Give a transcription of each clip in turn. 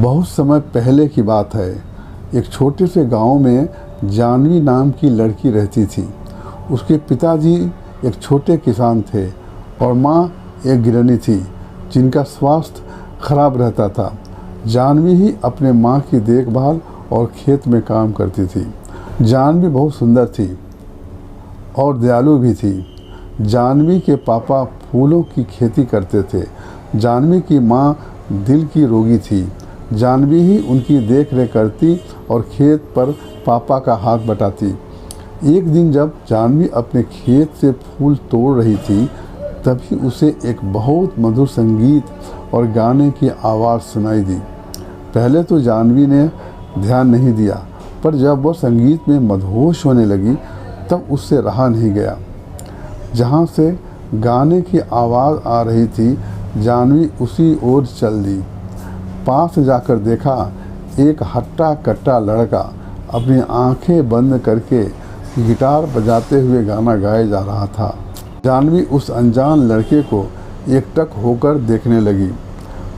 बहुत समय पहले की बात है। एक छोटे से गांव में जानवी नाम की लड़की रहती थी। उसके पिताजी एक छोटे किसान थे और माँ एक गृहिणी थी जिनका स्वास्थ्य खराब रहता था। जानवी ही अपने माँ की देखभाल और खेत में काम करती थी। जानवी बहुत सुंदर थी और दयालु भी थी। जानवी के पापा फूलों की खेती करते थे। जानवी की माँ दिल की रोगी थी। जानवी ही उनकी देख रेख करती और खेत पर पापा का हाथ बटाती। एक दिन जब जानवी अपने खेत से फूल तोड़ रही थी तभी उसे एक बहुत मधुर संगीत और गाने की आवाज़ सुनाई दी। पहले तो जानवी ने ध्यान नहीं दिया, पर जब वह संगीत में मदहोश होने लगी तब उससे रहा नहीं गया। जहाँ से गाने की आवाज़ आ रही थी जानवी उसी ओर चल दी। पास जाकर देखा एक हट्टा कट्टा लड़का अपनी आंखें बंद करके गिटार बजाते हुए गाना गाए जा रहा था। जानवी उस अनजान लड़के को एकटक होकर देखने लगी।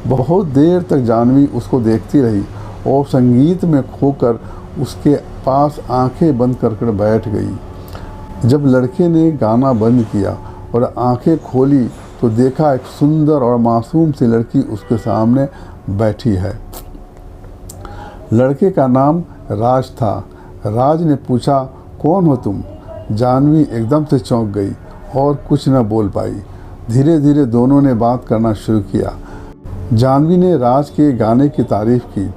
बहुत देर तक जानवी उसको देखती रही और संगीत में खोकर उसके पास आंखें बंद कर बैठ गई। जब लड़के ने गाना बंद किया और आंखें खोली तो देखा एक सुंदर और मासूम सी लड़की उसके सामने बैठी है। लड़के का नाम राज था। राज ने पूछा, कौन हो तुम? जानवी एकदम से चौंक गई और कुछ न बोल पाई। धीरे धीरे दोनों ने बात करना शुरू किया। जानवी ने राज के गाने की तारीफ की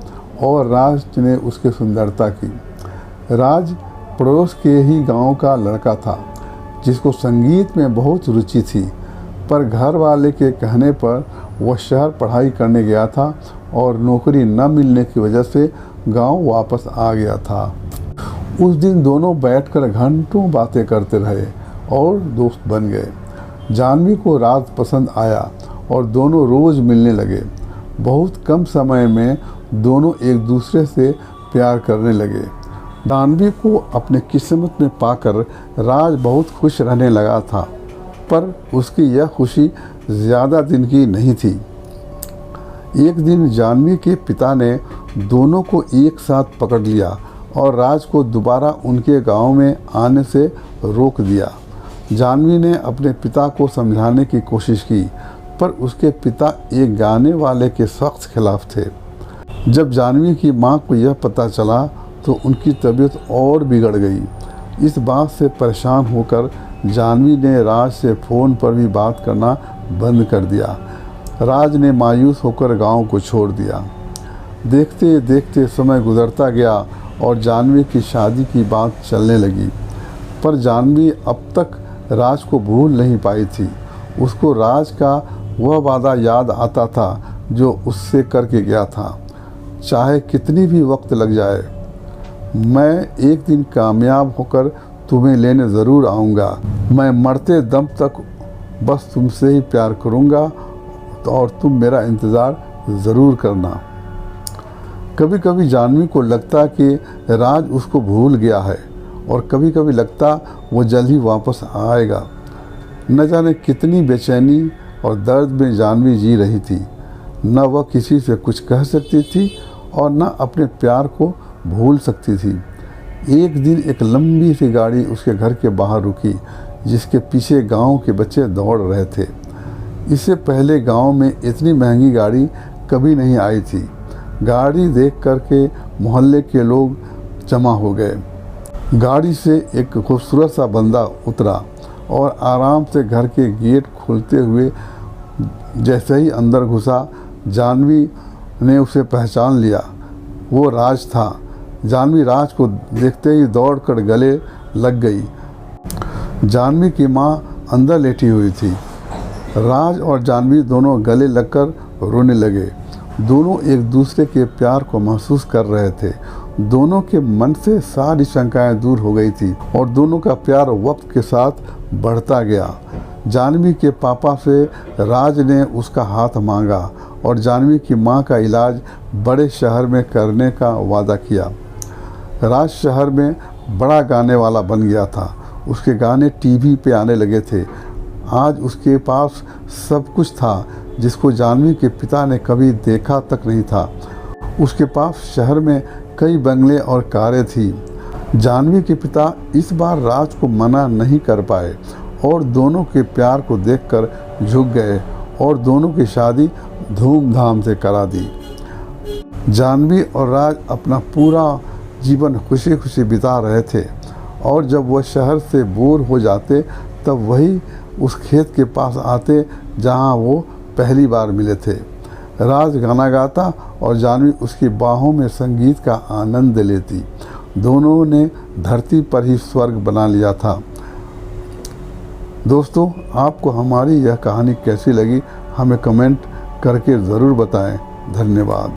और राज ने उसकी सुंदरता की। राज पड़ोस के ही गांव का लड़का था जिसको संगीत में बहुत रुचि थी, पर घर वाले के कहने पर वह शहर पढ़ाई करने गया था और नौकरी न मिलने की वजह से गांव वापस आ गया था। उस दिन दोनों बैठकर घंटों बातें करते रहे और दोस्त बन गए। जानवी को राज पसंद आया और दोनों रोज़ मिलने लगे। बहुत कम समय में दोनों एक दूसरे से प्यार करने लगे। जानवी को अपने किस्मत में पाकर राज बहुत खुश रहने लगा था, पर उसकी यह खुशी ज़्यादा दिन की नहीं थी। एक दिन जानवी के पिता ने दोनों को एक साथ पकड़ लिया और राज को दोबारा उनके गांव में आने से रोक दिया। जानवी ने अपने पिता को समझाने की कोशिश की, पर उसके पिता एक गाने वाले के सख्त खिलाफ थे। जब जानवी की मां को यह पता चला तो उनकी तबीयत और बिगड़ गई। इस बात से परेशान होकर जानवी ने राज से फ़ोन पर भी बात करना बंद कर दिया। राज ने मायूस होकर गांव को छोड़ दिया। देखते देखते समय गुजरता गया और जानवी की शादी की बात चलने लगी, पर जानवी अब तक राज को भूल नहीं पाई थी। उसको राज का वह वादा याद आता था जो उससे करके गया था, चाहे कितनी भी वक्त लग जाए। मैं एक दिन कामयाब होकर तुम्हें लेने ज़रूर आऊँगा। मैं मरते दम तक बस तुमसे ही प्यार करूँगा और तुम मेरा इंतज़ार ज़रूर करना। कभी कभी जानवी को लगता कि राज उसको भूल गया है और कभी कभी लगता वो जल्द ही वापस आएगा। न जाने कितनी बेचैनी और दर्द में जानवी जी रही थी। न वह किसी से कुछ कह सकती थी और न अपने प्यार को भूल सकती थी। एक दिन एक लंबी सी गाड़ी उसके घर के बाहर रुकी जिसके पीछे गांव के बच्चे दौड़ रहे थे। इससे पहले गांव में इतनी महंगी गाड़ी कभी नहीं आई थी। गाड़ी देख कर के मोहल्ले के लोग जमा हो गए। गाड़ी से एक खूबसूरत सा बंदा उतरा और आराम से घर के गेट खोलते हुए जैसे ही अंदर घुसा जानवी ने उसे पहचान लिया। वो राज था। जानवी राज को देखते ही दौड़कर गले लग गई। जानवी की माँ अंदर लेटी हुई थी। राज और जानवी दोनों गले लगकर रोने लगे। दोनों एक दूसरे के प्यार को महसूस कर रहे थे। दोनों के मन से सारी शंकाएं दूर हो गई थी और दोनों का प्यार वक्त के साथ बढ़ता गया। जानवी के पापा से राज ने उसका हाथ मांगा और जानवी की मां का इलाज बड़े शहर में करने का वादा किया। राज शहर में बड़ा गाने वाला बन गया था। उसके गाने टीवी पे आने लगे थे। आज उसके पास सब कुछ था जिसको जानवी के पिता ने कभी देखा तक नहीं था। उसके पास शहर में कई बंगले और कारें थी। जाह्नवी के पिता इस बार राज को मना नहीं कर पाए और दोनों के प्यार को देखकर झुक गए और दोनों की शादी धूमधाम से करा दी। जाह्नवी और राज अपना पूरा जीवन खुशी खुशी बिता रहे थे और जब वह शहर से बोर हो जाते तब वही उस खेत के पास आते जहां वो पहली बार मिले थे। राज गाना गाता और जाह्नवी उसकी बाहों में संगीत का आनंद लेती। दोनों ने धरती पर ही स्वर्ग बना लिया था। दोस्तों, आपको हमारी यह कहानी कैसी लगी हमें कमेंट करके ज़रूर बताएं। धन्यवाद।